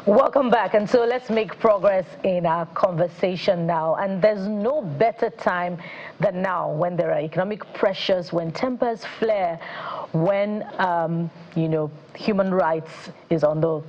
Welcome back, and so let's make progress in our conversation now. And there's no better time than now, when there are economic pressures, when tempers flare, when human rights is on the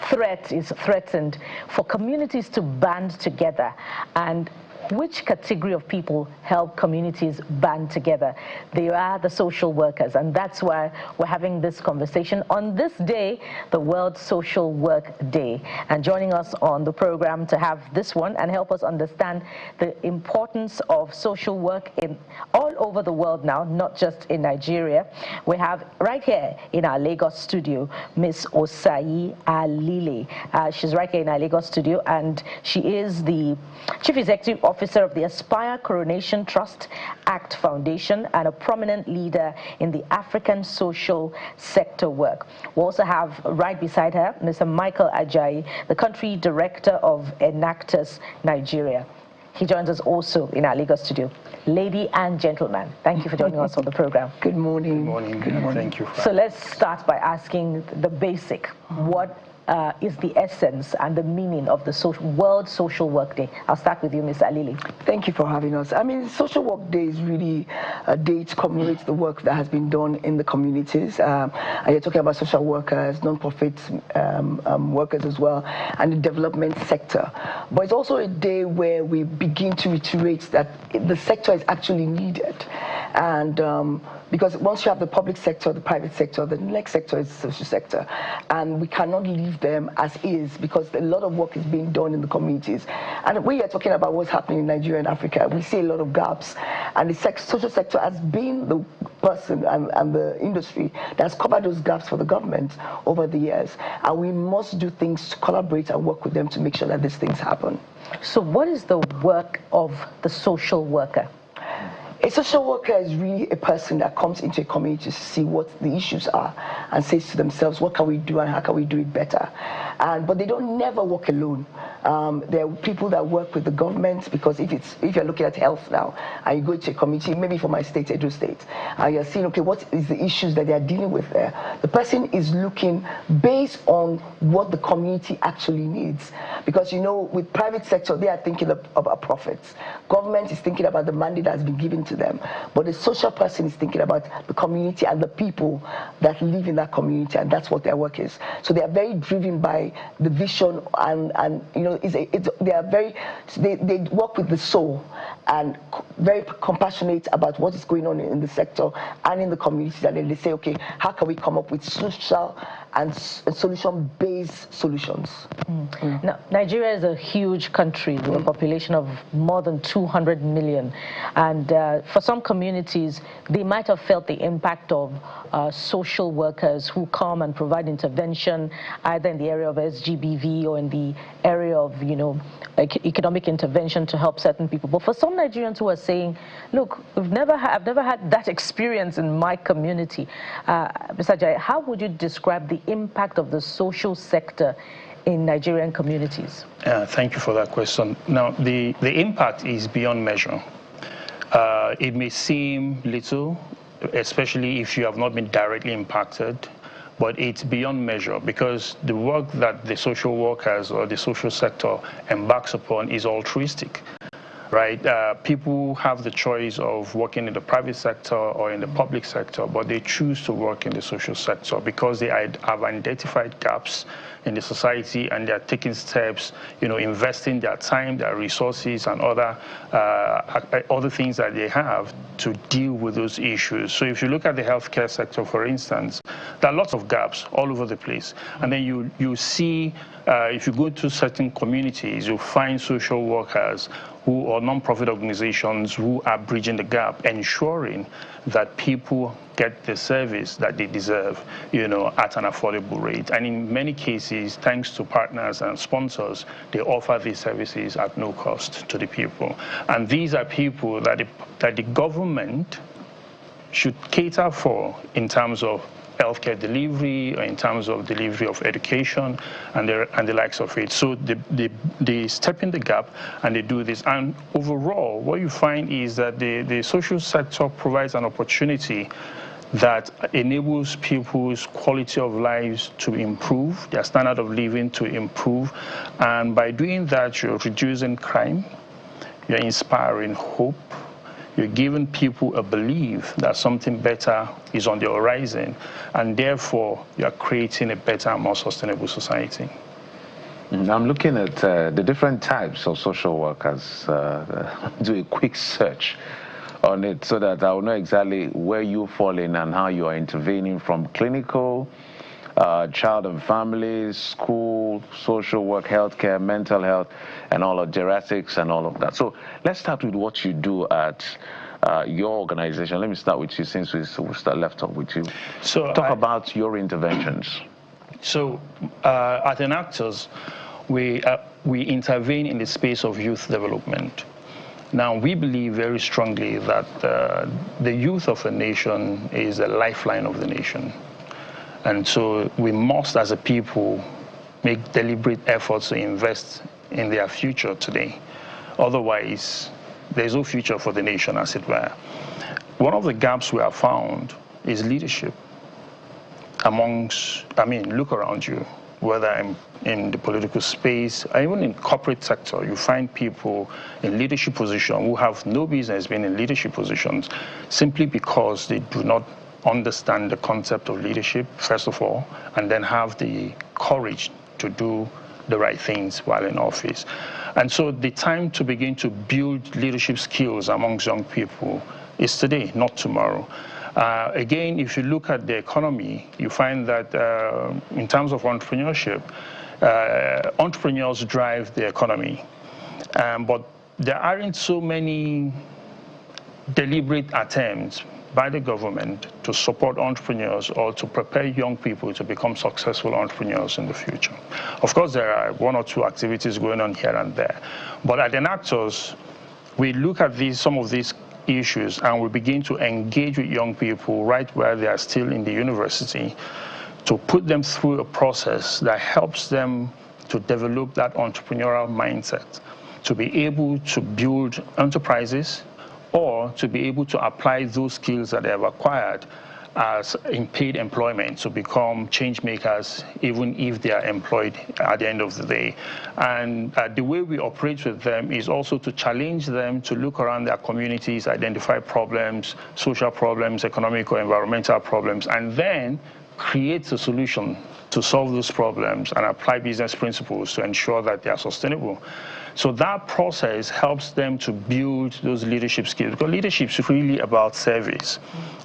threatened, for communities to band together. And which category of people help communities band together? They are the social workers, and that's why we're having this conversation on this day, the World Social Work Day. And joining us on the program to have this one and help us understand the importance of social work in all over the world now, not just in Nigeria, we have right here in our Lagos studio, Miss Osayi Alile. She's right here in our Lagos studio, and she is the Chief Executive Officer of the Aspire Coronation Trust Act Foundation and a prominent leader in the African social sector work. We also have right beside her Mr. Michael Ajayi, the Country Director of Enactus Nigeria. He joins us also in our Lagos studio. Lady and gentlemen, thank you for joining us on the program. Good morning. Good morning. Good morning. Thank you. So let's start by asking the basic. What is the essence and the meaning of the World Social Work Day? I'll start with you, Ms. Alili. Thank you for having us. I mean, Social Work Day is really a day to commemorate the work that has been done in the communities. And you're talking about social workers, non-profit workers as well, and the development sector. But it's also a day where we begin to reiterate that the sector is actually needed. And because once you have the public sector, the private sector, the next sector is the social sector. And we cannot leave them as is, because a lot of work is being done in the communities. And we are talking about what's happening in Nigeria and Africa. We see a lot of gaps. And the social sector has been the person and the industry that has covered those gaps for the government over the years. And we must do things to collaborate and work with them to make sure that these things happen. So what is the work of the social worker? A social worker is really a person that comes into a community to see what the issues are and says to themselves, what can we do and how can we do it better? But they don't never work alone. There are people that work with the government, because if you're looking at health now and you go to a community, maybe for my state, Edo State, and you're seeing, okay, what is the issues that they are dealing with there? The person is looking based on what the community actually needs. Because, with private sector, they are thinking about profits. Government is thinking about the mandate that has been given to them. But the social person is thinking about the community and the people that live in that community, and that's what their work is. So they are very driven by the vision, and they work with the soul and very compassionate about what is going on in the sector and in the communities. And then they say, okay, how can we come up with social and solution-based solutions? Now, Nigeria is a huge country with a population of more than 200 million. And for some communities, they might have felt the impact of social workers who come and provide intervention either in the area of SGBV or in the area of, economic intervention to help certain people. But for some Nigerians who are saying, look, I've never had that experience in my community. Mr. Ajayi, how would you describe the impact of the social sector in Nigerian communities? Thank you for that question. Now, the impact is beyond measure. It may seem little, especially if you have not been directly impacted, but it's beyond measure, because the work that the social workers or the social sector embarks upon is altruistic. Right? People have the choice of working in the private sector or in the public sector, but they choose to work in the social sector because they have identified gaps in the society, and they're taking steps, investing their time, their resources, and other things that they have to deal with those issues. So if you look at the healthcare sector, for instance, there are lots of gaps all over the place. And then you see, if you go to certain communities, you find social workers or non-profit organizations who are bridging the gap, ensuring that people get the service that they deserve, at an affordable rate. And in many cases, thanks to partners and sponsors, they offer these services at no cost to the people. And these are people that the government should cater for in terms of healthcare delivery, or in terms of delivery of education and the likes of it. So they step in the gap and they do this. And overall, what you find is that the social sector provides an opportunity that enables people's quality of lives to improve, their standard of living to improve. And by doing that, you're reducing crime, you're inspiring hope, you're giving people a belief that something better is on the horizon, and therefore you're creating a better, more sustainable society. I'm looking at the different types of social workers, do a quick search on it so that I will know exactly where you fall in and how you are intervening, from clinical, child and families, school, social work, healthcare, mental health, and all of geriatrics and all of that. So let's start with what you do at your organization. Let me start with you, since we left off with you. So talk about your interventions. So at Enactors, we intervene in the space of youth development. Now, we believe very strongly that the youth of a nation is the lifeline of the nation. And so we must, as a people, make deliberate efforts to invest in their future today. Otherwise, there's no future for the nation, as it were. One of the gaps we have found is leadership amongst, look around you, whether in the political space, or even in corporate sector, you find people in leadership positions who have no business being in leadership positions simply because they do not understand the concept of leadership, first of all, and then have the courage to do the right things while in office. And so the time to begin to build leadership skills amongst young people is today, not tomorrow. Again, if you look at the economy, you find that in terms of entrepreneurship, entrepreneurs drive the economy. But there aren't so many deliberate attempts by the government to support entrepreneurs or to prepare young people to become successful entrepreneurs in the future. Of course, there are one or two activities going on here and there. But at Enactors, we look at some of these issues and we begin to engage with young people right where they are still in the university to put them through a process that helps them to develop that entrepreneurial mindset, to be able to build enterprises or to be able to apply those skills that they have acquired as in paid employment to become change makers, even if they are employed at the end of the day. And the way we operate with them is also to challenge them to look around their communities, identify problems, social problems, economic or environmental problems, and then create a solution to solve those problems and apply business principles to ensure that they are sustainable. So that process helps them to build those leadership skills, because leadership is really about service.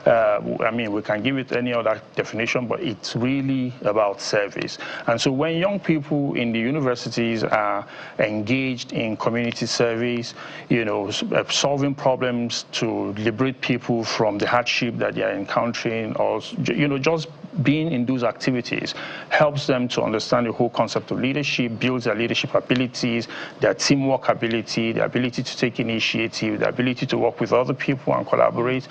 We can give it any other definition, but it's really about service. And so when young people in the universities are engaged in community service, solving problems to liberate people from the hardship that they are encountering, or just being in those activities helps them to understand the whole concept of leadership, builds their leadership abilities, their teamwork ability, their ability to take initiative, their ability to work with other people and collaborate,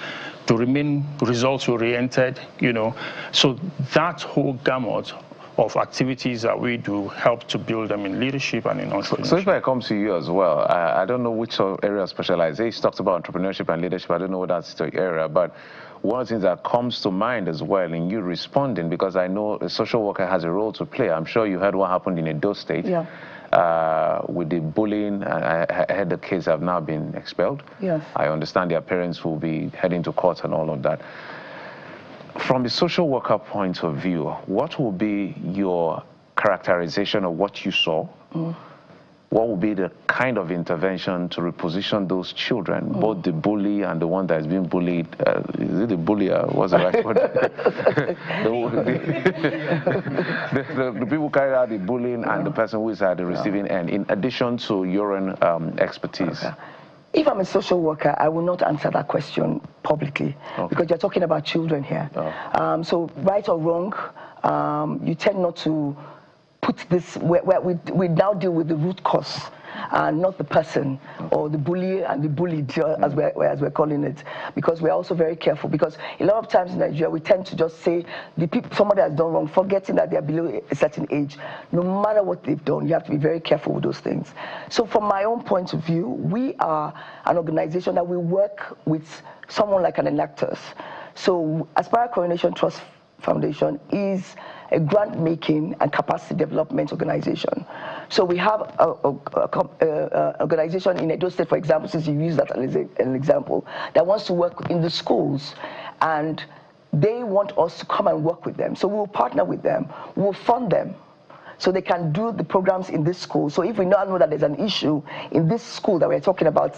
to remain results-oriented, So that whole gamut of activities that we do help to build them in leadership and in entrepreneurship. So if I come to you as well, I don't know which area of specialization, talked about entrepreneurship and leadership, I don't know what that's the area, but one of the things that comes to mind as well in you responding, because I know a social worker has a role to play. I'm sure you heard what happened in Edo State with the bullying. I heard the kids have now been expelled. Yes. I understand their parents will be heading to court and all of that. From the social worker point of view, what will be your characterization of what you saw? What would be the kind of intervention to reposition those children, both the bully and the one that is being bullied? Is it the bullier? What's the right word? the people carry out the bullying and the person who is at the receiving end, in addition to your own expertise. Okay. If I'm a social worker, I will not answer that question publicly, because you're talking about children here. So right or wrong, you tend not to put this where we now deal with the root cause, not the person or the bully and the bullied, as we're calling it, because we're also very careful, because a lot of times in Nigeria we tend to just say somebody has done wrong, forgetting that they're below a certain age. No matter what they've done, you have to be very careful with those things. So from my own point of view, we are an organization that we work with someone like an Enactors So Aspire Coronation Trust Foundation is a grant-making and capacity development organization. So we have an organization in Edo State, for example, since you use that as an example, that wants to work in the schools, and they want us to come and work with them. So we will partner with them, we will fund them, so they can do the programs in this school. So if we now know that there's an issue in this school that we're talking about,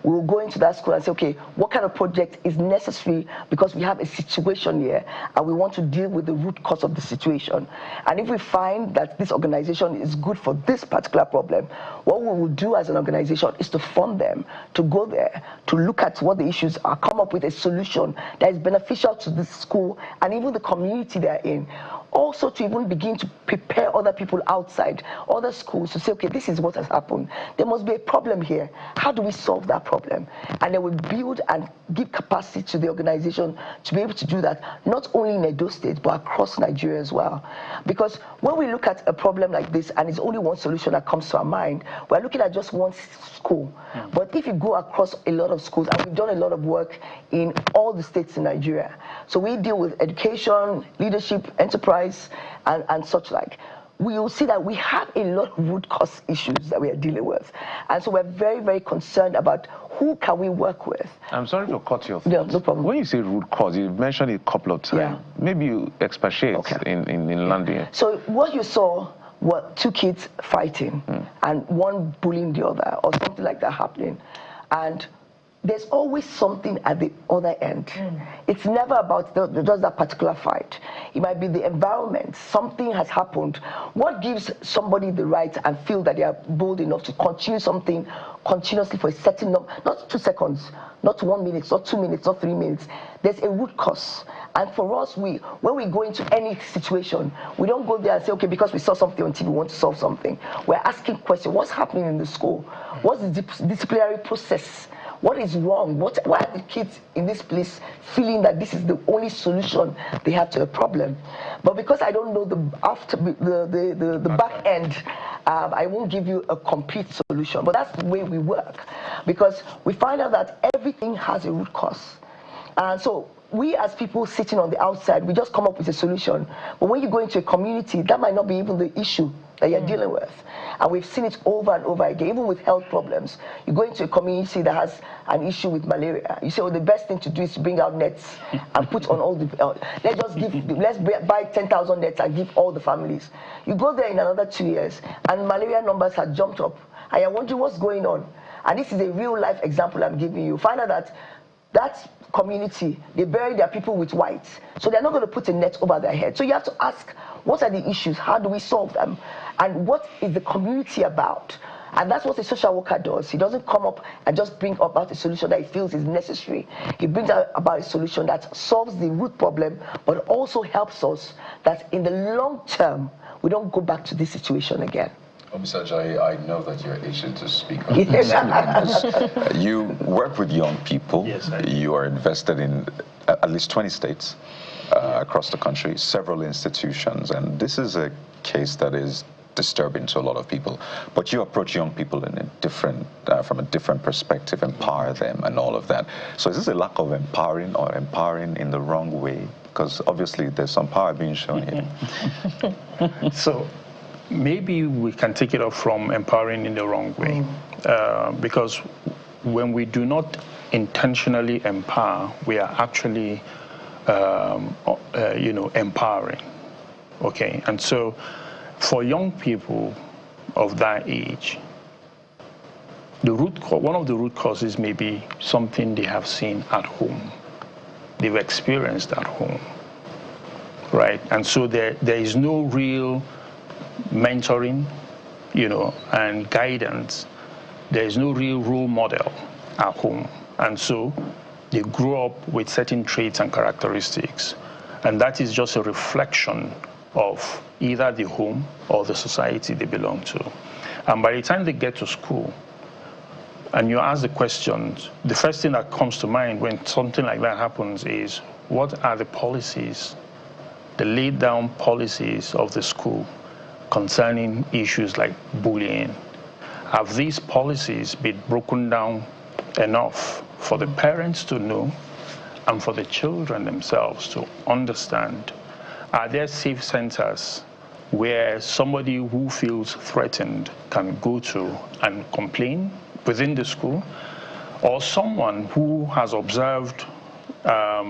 we'll go into that school and say, okay, what kind of project is necessary because we have a situation here and we want to deal with the root cause of the situation. And if we find that this organization is good for this particular problem, what we will do as an organization is to fund them, to go there, to look at what the issues are, come up with a solution that is beneficial to the school and even the community they're in. Also to even begin to prepare other people outside, other schools, to say, okay, this is what has happened. There must be a problem here. How do we solve that problem? And they will build and give capacity to the organization to be able to do that, not only in Edo State, but across Nigeria as well. Because when we look at a problem like this, and it's only one solution that comes to our mind, we're looking at just one school. But if you go across a lot of schools, and we've done a lot of work in all the states in Nigeria, so we deal with education, leadership, enterprise, and such like, we will see that we have a lot of root cause issues that we are dealing with. And so we're very, very concerned about who can we work with. I'm sorry to cut you off. Yeah, no problem. When you say root cause, you've mentioned it a couple of times. Yeah. Maybe you expatiate in London. So what you saw were two kids fighting and one bullying the other or something like that happening. And there's always something at the other end. It's never about just that particular fight. It might be the environment. Something has happened. What gives somebody the right and feel that they are bold enough to continue something continuously for a certain number, not 2 seconds, not 1 minute, not 2 minutes, not 3 minutes. There's a root cause. And for us, when we go into any situation, we don't go there and say, okay, because we saw something on TV, we want to solve something. We're asking questions. What's happening in the school? What's the disciplinary process? What is wrong? Why are the kids in this place feeling that this is the only solution they have to the problem? But because I don't know the back end, I won't give you a complete solution. But that's the way we work, because we find out that everything has a root cause. And so we as people sitting on the outside, we just come up with a solution. But when you go into a community, that might not be even the issue that you're dealing with. And we've seen it over and over again, even with health problems. You go into a community that has an issue with malaria. You say, well, the best thing to do is to bring out nets and put on all the, let's buy 10,000 nets and give all the families. You go there in another 2 years, and malaria numbers have jumped up. And you're wondering what's going on. And this is a real life example I'm giving you. Find out that that community, they bury their people with whites. So they're not going to put a net over their head. So you have to ask, what are the issues? How do we solve them? And what is the community about? And that's what a social worker does. He doesn't come up and just bring about a solution that he feels is necessary. He brings about a solution that solves the root problem, but also helps us that in the long term, we don't go back to this situation again. Mr. Ajayi, I know that you're itching to speak on this. You work with young people. Yes, you are invested in at least 20 states across the country, several institutions, and this is a case that is disturbing to a lot of people. But you approach young people in a different, from a different perspective, empower them and all of that. So is this a lack of empowering or empowering in the wrong way? Because obviously there's some power being shown here. So maybe we can take it up from empowering in the wrong way, because when we do not intentionally empower, we are actually, empowering. Okay, and so for young people of that age, one of the root causes may be something they have seen at home, they've experienced at home, right? And so there is no real mentoring, and guidance. There is no real role model at home. And so they grow up with certain traits and characteristics. And that is just a reflection of either the home or the society they belong to. And by the time they get to school, and you ask the questions, the first thing that comes to mind when something like that happens is, what are the policies, the laid down policies of the school concerning issues like bullying? Have these policies been broken down enough for the parents to know and for the children themselves to understand, are there safe centers where somebody who feels threatened can go to and complain within the school, or someone who has observed, a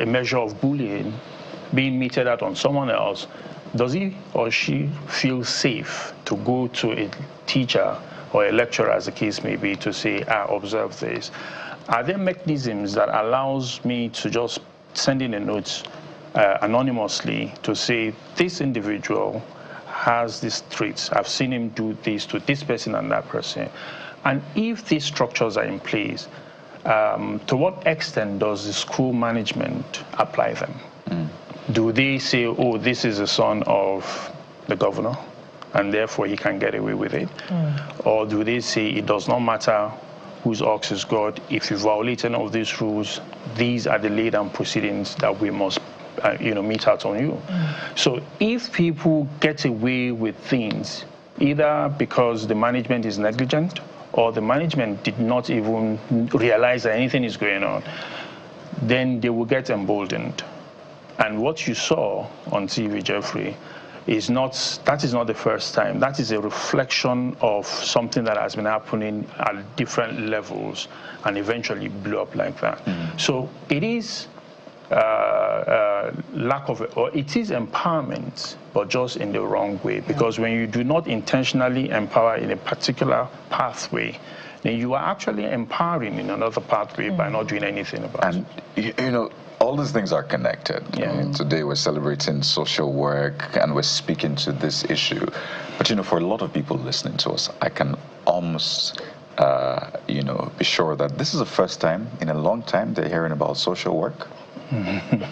measure of bullying being meted out on someone else, does he or she feel safe to go to a teacher or a lecturer, as the case may be, to say, I observe this? Are there mechanisms that allows me to just send in a note anonymously to say, this individual has these traits, I've seen him do this to this person and that person? And if these structures are in place, to what extent does the school management apply them? Do they say, oh, this is the son of the governor, and therefore he can get away with it? Or do they say it does not matter whose ox is God, if you violate any of these rules, these are the laid-down proceedings that we must mete out on you? So if people get away with things, either because the management is negligent or the management did not even realize that anything is going on, then they will get emboldened. And what you saw on TV, Jeffrey, that is not the first time. That is a reflection of something that has been happening at different levels and eventually blew up like that. So it is lack of, or it is empowerment, but just in the wrong way. Because when you do not intentionally empower in a particular pathway, then you are actually empowering in another pathway by not doing anything about it. And all these things are connected. Today we're celebrating social work and we're speaking to this issue. But for a lot of people listening to us, I can almost be sure that this is the first time in a long time they're hearing about social work.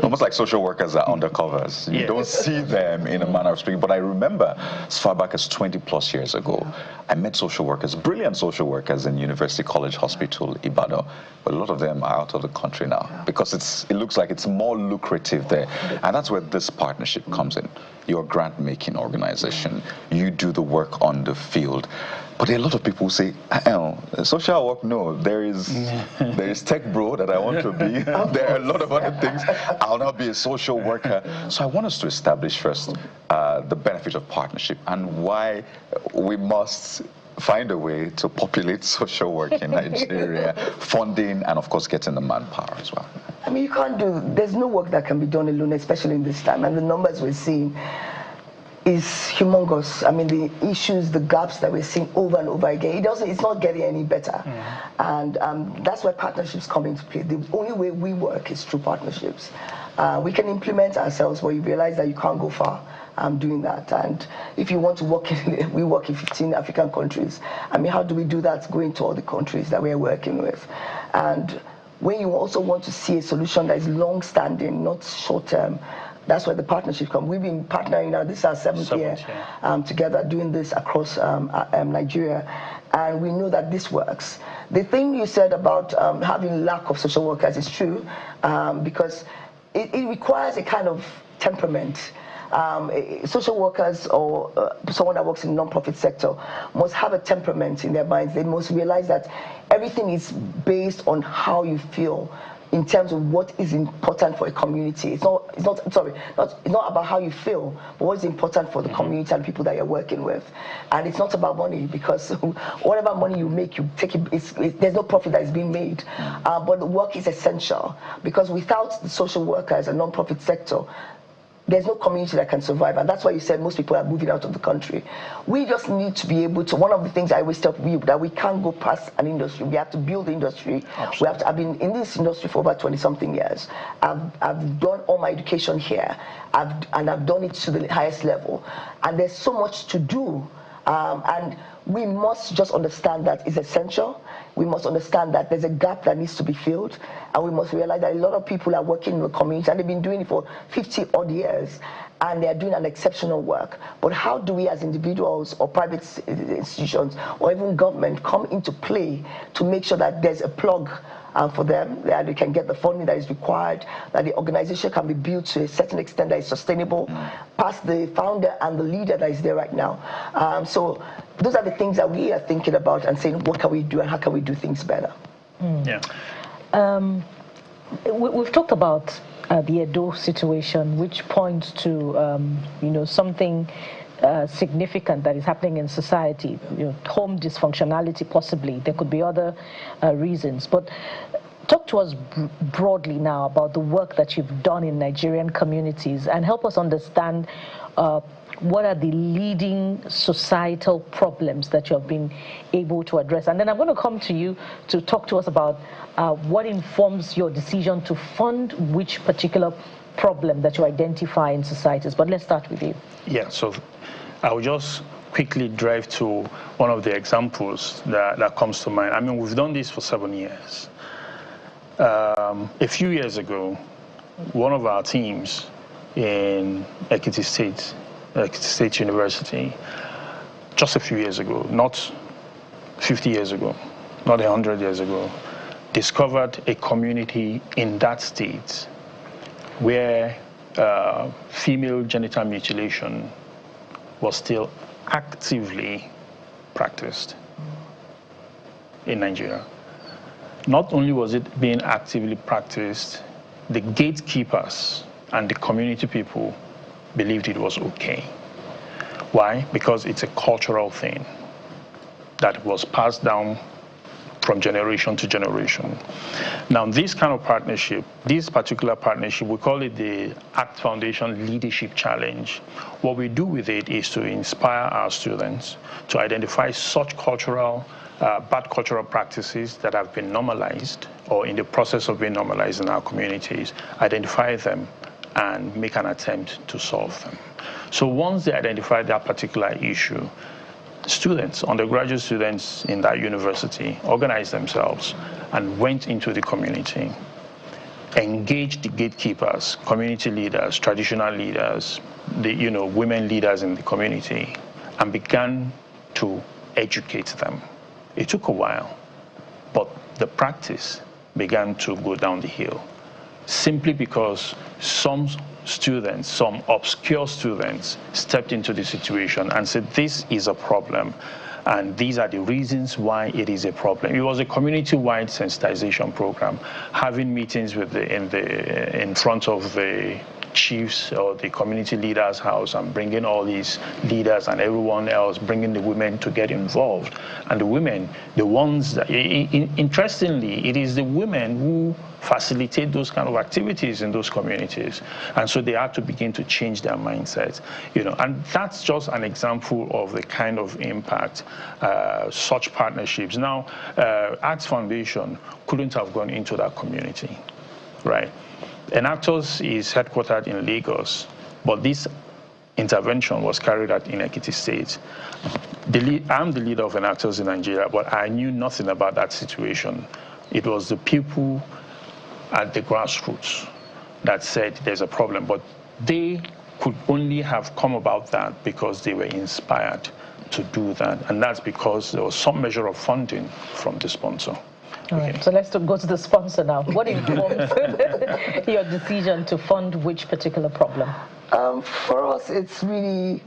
Almost like social workers are undercovers. You don't see them in a manner of speaking. But I remember as far back as 20 plus years ago, I met social workers, brilliant social workers in University College Hospital, Ibadan. But a lot of them are out of the country now because it looks like it's more lucrative there. And that's where this partnership comes in. You're a grant-making organization. You do the work on the field. But a lot of people say, social work, no, there is tech bro that I want to be. There are a lot of other things. I'll not be a social worker. So I want us to establish first the benefit of partnership and why we must find a way to populate social work in Nigeria, funding, and of course getting the manpower as well. I mean, there's no work that can be done alone, especially in this time. And the numbers we're seeing is humongous. I mean, the issues, the gaps that we're seeing over and over again, it's not getting any better. And that's where partnerships come into play. The only way we work is through partnerships. We can implement ourselves, but you realize that you can't go far doing that. And if you want to work we work in 15 African countries. I mean, how do we do that? Going to all the countries that we're working with. And when you also want to see a solution that is long-standing, not short-term, that's where the partnership comes. We've been partnering now. This is our seventh year together doing this across Nigeria, and we know that this works. The thing you said about having lack of social workers is true, because it requires a kind of temperament. Social workers or someone that works in the non-profit sector must have a temperament in their minds. They must realize that everything is based on how you feel in terms of what is important for a community. It's not about how you feel, but what is important for the community and people that you're working with. And it's not about money, because whatever money you make, you take it. There's no profit that is being made. But the work is essential, because without the social workers and non-profit sector, there's no community that can survive, and that's why you said most people are moving out of the country. We just need to be able to, one of the things I always tell people, that we can't go past an industry. We have to build the industry. I've been in this industry for over 20-something years. I've done all my education here, and I've done it to the highest level. And there's so much to do, and we must just understand that it's essential. We must understand that there's a gap that needs to be filled, and we must realize that a lot of people are working in the community, and they've been doing it for 50-odd years, and they're doing an exceptional work. But how do we as individuals or private institutions or even government come into play to make sure that there's a plug for them, that they can get the funding that is required, that the organization can be built to a certain extent that is sustainable, past the founder and the leader that is there right now. So those are the things that we are thinking about and saying, what can we do and how can we do things better? We've talked about the Edo situation, which points to something significant that is happening in society. Home dysfunctionality, possibly. There could be other reasons, but talk to us broadly now about the work that you've done in Nigerian communities and help us understand what are the leading societal problems that you have been able to address. And then I'm going to come to you to talk to us about what informs your decision to fund which particular problem that you identify in societies. But let's start with you. Yeah, so I'll just quickly drive to one of the examples that comes to mind. I mean, we've done this for 7 years. A few years ago, one of our teams in Ekiti State University, just a few years ago, not 50 years ago, not 100 years ago, discovered a community in that state where female genital mutilation was still actively practiced in Nigeria. Not only was it being actively practiced, the gatekeepers and the community people believed it was okay. Why? Because it's a cultural thing that was passed down from generation to generation. Now, this kind of partnership, this particular partnership, we call it the ACT Foundation Leadership Challenge. What we do with it is to inspire our students to identify such bad cultural practices that have been normalized or in the process of being normalized in our communities, identify them and make an attempt to solve them. So once they identify that particular issue, students, undergraduate students in that university organized themselves and went into the community, engaged the gatekeepers, community leaders, traditional leaders, the women leaders in the community, and began to educate them. It took a while, but the practice began to go down the hill, simply because some students, some obscure students, stepped into the situation and said, this is a problem, and these are the reasons why it is a problem. It was a community-wide sensitization program, having meetings in front of the chiefs or the community leaders' house and bringing all these leaders and everyone else, bringing the women to get involved. And the women, the ones that, interestingly, it is the women who facilitate those kind of activities in those communities. And so they have to begin to change their mindset, and that's just an example of the kind of impact such partnerships. Now, ACT Foundation couldn't have gone into that community, right? Enactors is headquartered in Lagos, but this intervention was carried out in Ekiti State. I'm the leader of Enactors in Nigeria, but I knew nothing about that situation. It was the people at the grassroots that said there's a problem, but they could only have come about that because they were inspired to do that, and that's because there was some measure of funding from the sponsor. All right, so let's go to the sponsor now. What informs your decision to fund which particular problem? For us, it's really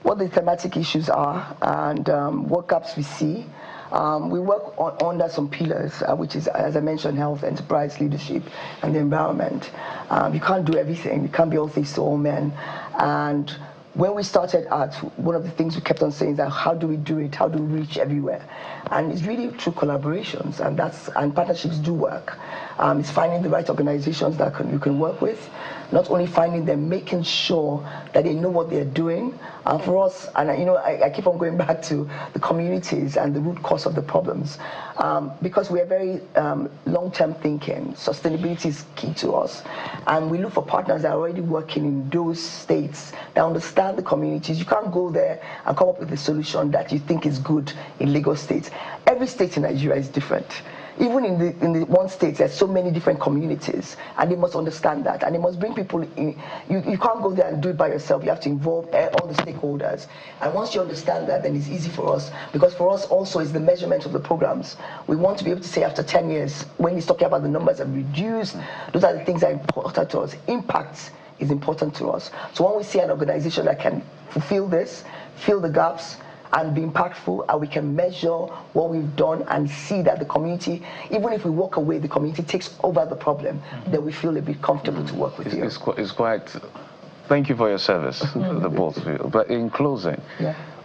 what the thematic issues are and what gaps we see. We work under some pillars, which is, as I mentioned, health, enterprise, leadership, and the environment. You can't do everything. You can't be all things to all men. And when we started out, one of the things we kept on saying is that how do we do it? How do we reach everywhere? And it's really through collaborations, and partnerships do work. It's finding the right organizations that you can work with, not only finding them, making sure that they know what they're doing. For us, and I keep on going back to the communities and the root cause of the problems, because we are very long-term thinking. Sustainability is key to us, and we look for partners that are already working in those states that understand the communities. You can't go there and come up with a solution that you think is good in Lagos State. Every state in Nigeria is different. Even in the one state, there's so many different communities, and they must understand that, and they must bring people in. You can't go there and do it by yourself. You have to involve all the stakeholders, and once you understand that, then it's easy for us, because for us also is the measurement of the programs. We want to be able to say after 10 years, when he's talking about the numbers have reduced, those are the things that are important to us. Impact is important to us. So when we see an organization that can fulfill this, fill the gaps, and be impactful, and we can measure what we've done and see that the community, even if we walk away, the community takes over the problem, then we feel a bit comfortable to work with you. It's quite, thank you for your service, the both of you. But in closing,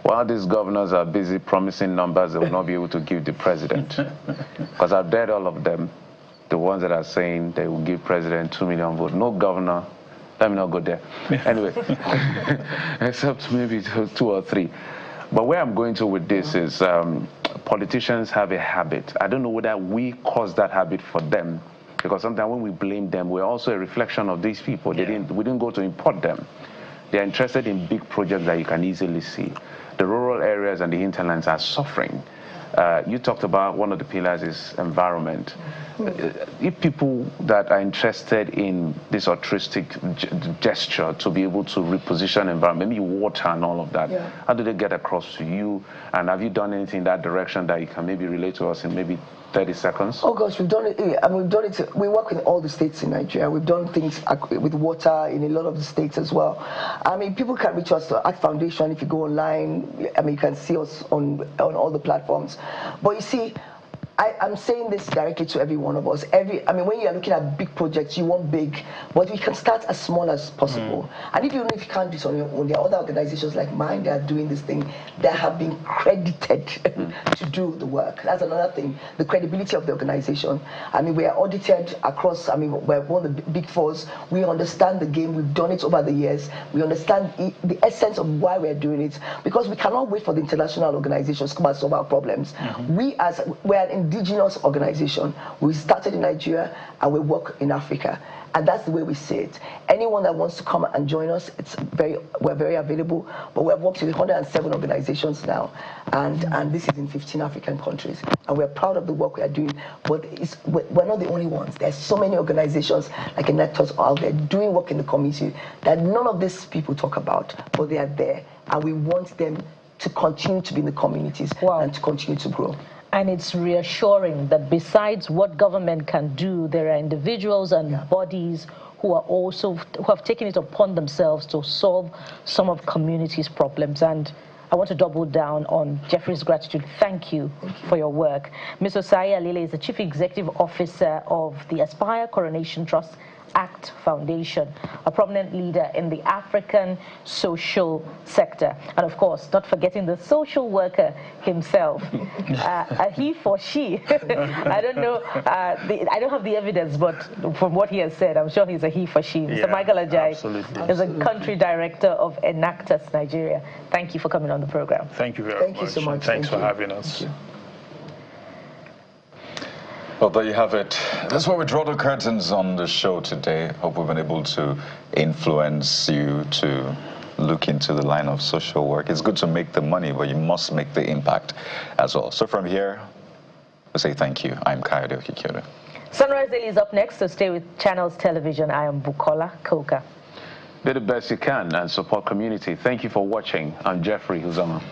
while these governors are busy promising numbers they will not be able to give the president, because I've read all of them, the ones that are saying they will give president 2 million votes. No governor, let me not go there. Anyway, except maybe 2 or 3. But where I'm going to with this is politicians have a habit. I don't know whether we caused that habit for them, because sometimes when we blame them, we're also a reflection of these people. We didn't go to import them. They're interested in big projects that you can easily see. The rural areas and the hinterlands are suffering. You talked about one of the pillars is environment. If people that are interested in this altruistic gesture to be able to reposition environment, maybe water and all of that, how do they get across to you? And have you done anything in that direction that you can maybe relate to us in maybe 30 seconds? Oh gosh, we've done it. I mean, we've done it. We work with all the states in Nigeria. We've done things with water in a lot of the states as well. I mean, people can reach us to Act Foundation. If you go online, I mean, you can see us on all the platforms. But you see, I'm saying this directly to every one of us. I mean, when you're looking at big projects, you want big, but we can start as small as possible. And even if you can't do it on your own, there are other organizations like mine that are doing this thing that have been credited to do the work. That's another thing, the credibility of the organization. I mean, we are audited across, I mean, we're one of the big fours. We understand the game. We've done it over the years. We understand the essence of why we're doing it, because we cannot wait for the international organizations to come and solve our problems. We're an indigenous organization. We started in Nigeria and we work in Africa, and that's the way we see it. Anyone that wants to come and join us, we're very available. But we've worked with 107 organizations now, and this is in 15 African countries, and we're proud of the work we are doing. But we're not the only ones. There's so many organizations like Electors out there doing work in the community that none of these people talk about, but they are there, and we want them to continue to be in the communities and to continue to grow. And it's reassuring that besides what government can do, there are individuals and bodies who have taken it upon themselves to solve some of communities' problems. And I want to double down on Jeffrey's gratitude. Thank you for your work. Ms. Osai Alile is the Chief Executive Officer of the Aspire Coronation Trust ACT Foundation, a prominent leader in the African social sector. And of course, not forgetting the social worker himself, a he for she. I don't know, I don't have the evidence, but from what he has said, I'm sure he's a he for she. Mr. Michael Ajayi is a country director of Enactus Nigeria. Thank you for coming on the program. Thank you very much. Thank you so much. Thanks for having us. Well, there you have it. That's where we draw the curtains on the show today. Hope we've been able to influence you to look into the line of social work. It's good to make the money, but you must make the impact as well. So from here, we say thank you. I'm Kayode Okikere. Sunrise Daily is up next, so stay with Channels Television. I am Bukola Koka. Do the best you can and support community. Thank you for watching. I'm Jeffrey Uzama.